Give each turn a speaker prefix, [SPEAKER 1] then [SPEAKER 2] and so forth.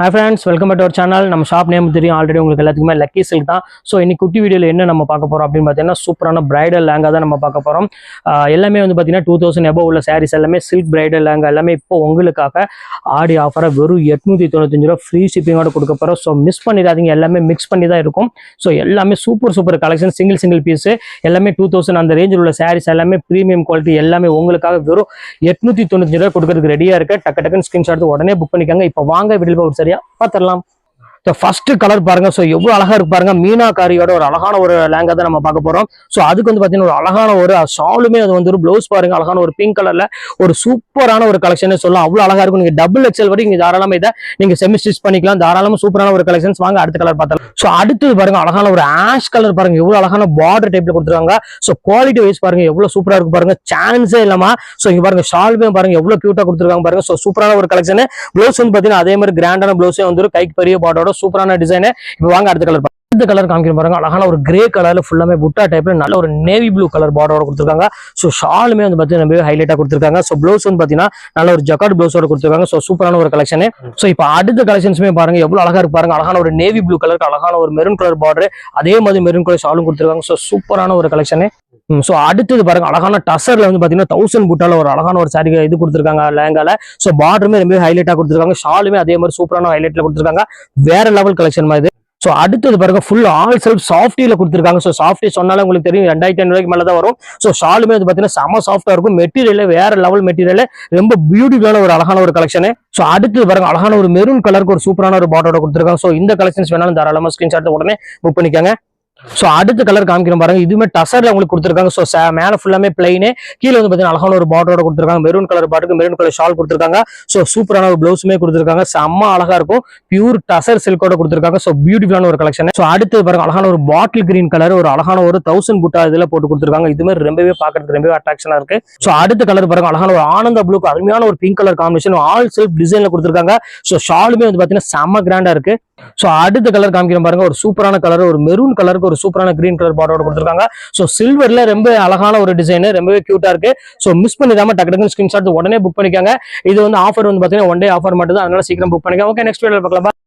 [SPEAKER 1] Hi friends, welcome back to our channel. நம்ம shop name தெரியும் already உங்களுக்கு எல்லாத்துக்குமே லக்கி சில்க் தான். ஸோ இன்னைக்கு குட்டி வீடியோவில் என்ன நம்ம பார்க்க போகிறோம் அப்படின்னு பார்த்தீங்கன்னா சூப்பரான பிரைடல் லேங்கா தான் நம்ம பார்க்க போகிறோம். எல்லாமே வந்து பார்த்தீங்கன்னா 2000 எபோவ் உள்ள சாரீஸ் எல்லாமே சில்க் பிரைடல் லேங்கா எல்லாமே இப்போ உங்களுக்காக ஆடி ஆஃபராக வெறும் 895 ரூபா ஃப்ரீ ஷிப்பிங்கோட கொடுக்க போகிறோம். ஸோ மிஸ் பண்ணிடாதீங்க, எல்லாமே மிக்ஸ் பண்ணி தான் இருக்கும். ஸோ எல்லாமே சூப்பர் கலெக்ஷன், சிங்கிள் பீஸு எல்லாமே 2000 அந்த ரேஞ்சில் உள்ள சாரீஸ் எல்லாமே ப்ரீமியம் குவாலிட்டி எல்லாமே உங்களுக்காக வெறும் 895 ரூபா கொடுக்கறதுக்கு ரெடியாக இருக்கு. டக்குன்னு ஸ்கிரீன்ஷாட் எடுத்து உடனே புக் பண்ணிக்கோங்க. இப்போ வாங்க வீடியோ ஒரு சரியா பார்த்துடலாம். ஃபர்ஸ்ட் கலர் பாருங்க. ஸோ எவ்வளவு அழகா இருக்கு பாருங்க. மீனாக்காரியோட ஒரு அழகான ஒரு லேங்கா தான் நம்ம பார்க்க போறோம். ஸோ அதுக்கு வந்து பாத்தீங்கன்னா ஒரு அழகான ஒரு ஷாலுமே அது வந்து ஒரு பிளவுஸ் பாருங்க, அழகான ஒரு பிங்க் கலர்ல ஒரு சூப்பரான ஒரு கலெக்ஷன் சொல்லலாம். அவ்வளவு அழகா இருக்கும். நீங்க டபுள் எக்ஸ்எல் வரைக்கும் நீங்க தாராளமா இதை நீங்க செமி ஸ்டிச் பண்ணிக்கலாம். தாராளமா சூப்பரான ஒரு கலெக்ஷன்ஸ். வாங்க அடுத்த கலர் பார்த்தலாம். ஸோ அடுத்தது பாருங்க அழகான ஒரு ஆஷ் கலர் பாருங்க. எவ்வளவு அழகான பார்டர் டைப்ல கொடுத்துருக்காங்க. ஸோ குவாலிட்டி வைஸ் பாருங்க எவ்வளவு சூப்பரா இருக்கு பாருங்க. சான்ஸே இல்லாம ஸோ இங்க பாருங்க ஷாலுமே பாருங்க எவ்வளவு கியூட்டா கொடுத்துருக்காங்க பாருங்க. ஸோ சூப்பரான ஒரு கலெக்ஷன். பிளவுஸ் வந்து பாத்தீங்கன்னா அதே மாதிரி கிராண்டான பிளவுஸே வந்து கைக்கு பெரிய பார்டரோட சூப்பரான டிசைன். இப்போ வாங்க அடுத்த கலர். அடுத்த கலர் காமிக்கிற பாருங்க. அழகான ஒரு கிரே கலர்ல ஃபுல்லாமே புட்டா டைப்ல நல்ல ஒரு நேவி ப்ளூ கலர் பார்டரோட கொடுத்துருக்காங்க. ஸோ ஷாலுமே வந்து பாத்தீங்கன்னா ஹைலைட்டா கொடுத்துருக்காங்க. ஸோ பிளவுஸ் வந்து பாத்தீங்கன்னா நல்ல ஒரு ஜக்கார்ட் பிளவுஸோட கொடுத்துருக்காங்க. ஸோ சூப்பரான ஒரு கலெக்ஷன். ஸோ இப்போ அடுத்த கலெக்ஷன்ஸுமே பாருங்க எவ்வளவு அழகா இருக்கு பாருங்க. அழகான ஒரு நேவி ப்ளூ கலருக்கு அழகான ஒரு மெரூன் கலர் பார்டர், அதே மாதிரி மெரூன் கலர் ஷாலும் கொடுத்துருக்காங்க. ஸோ சூப்பரான ஒரு கலெக்ஷன். ஸோ அடுத்தது பாருங்க அழகான டசர்ல வந்து பாத்தீங்கன்னா 1000 புட்டால ஒரு அழகான ஒரு சாரி இது கொடுத்துருக்காங்க லேங்கால. ஸோ பார்டருமே ரொம்ப ஹைலைட்டா கொடுத்துருக்காங்க. ஷாலுமே அதே மாதிரி சூப்பரான ஹைலைட்ல கொடுத்துருக்காங்க. வேற லெவல் கலெக்ஷன் மாதிரி. ஸோ அடுத்தது பாருங்க ஃபுல் ஆல் செல்ஃப் சாஃப்டில கொடுத்துருக்காங்க. ஸோ சாஃப்டி சொன்னாலும் உங்களுக்கு தெரியும் 2500 ரூபாய்க்கு மேலே தான் வரும். ஸோ ஷாலுமே வந்து பார்த்தீங்கன்னா செம சாஃப்டா இருக்கும். மெட்டீரியல் வேற லெவல் மெட்டீரியல், ரொம்ப பியூட்டிஃபுல்லான ஒரு அழகான ஒரு கலெக்ஷன். ஸோ அடுத்தது பாருங்க அழகான ஒரு மெரூன் கலருக்கு ஒரு சூப்பரான ஒரு பார்டரோட கொடுத்துருக்காங்க. ஸோ இந்த கலெக்ஷன்ஸ் வேணாலும் தாராளமா ஸ்கிரீன்ஷாட் உடனே புக் பண்ணிக்கோங்க. ஸோ அடுத்த கலர் காமிக்கிறோம் பாருங்க. இதுவுமே டசர்ல உங்களுக்கு கொடுத்துருக்காங்க. ஸோ மேல ஃபுல்லாமே பிளைனே, கீழே வந்து பார்த்தீங்கன்னா அழகான ஒரு பார்டரோட கொடுத்துருக்காங்க. மெரூன் கலர் பார்டருக்கு மெரூன் கலர் ஷால் கொடுத்துருக்காங்க. ஸோ சூப்பரான ஒரு பிளவுஸுமே கொடுத்துருக்காங்க. செம்ம அழகா இருக்கும். பியூர் டசர் சில்கோட கொடுத்துருக்காங்க. ஸோ பியூட்டிஃபுல்லான ஒரு கலெக்ஷன். ஸோ அடுத்து பாருங்க அழகான ஒரு பாட்டில் கிரீன் கலர் ஒரு அழகான ஒரு 1000 புட்டா இதுல போட்டு கொடுத்துருக்காங்க. இதுமே ரொம்பவே பார்க்கறதுக்கு ரொம்பவே அட்ராக்ஷனா இருக்கு. ஸோ அடுத்த கலர் பாருங்க அழகான ஒரு ஆனந்த ப்ளூக்கு அருமையான ஒரு pink colour combination all self டிசைன்ல கொடுத்துருக்காங்க. ஸோ ஷாலுமே வந்து பார்த்தீங்கன்னா செம்ம கிராண்டா இருக்கு. ஸோ அடுத்த கலர் காமிக்கிறோம் பாருங்க. ஒரு சூப்பரான கலர், ஒரு மெரூன் கலருக்கு ஒரு சூப்பரான கிரீன் கலர் பார்டரோட கொடுத்துருக்காங்க. ஸோ சில்வர்ல ரொம்ப அழகான ஒரு டிசைன், ரொம்பவே கியூட்டா இருக்கு. ஸோ மிஸ் பண்ணிடாம டக்கு ஸ்கிரீன்ஷாட் உடனே புக் பண்ணிக்கோங்க. இது வந்து ஆஃபர் வந்து பாத்தீங்கன்னா 1 டே ஆஃபர் மட்டும் தான், அதனால சீக்கிரம் புக் பண்ணிக்கோங்க. ஓகே, நெக்ஸ்ட் வீடியோல பார்க்கலாம்.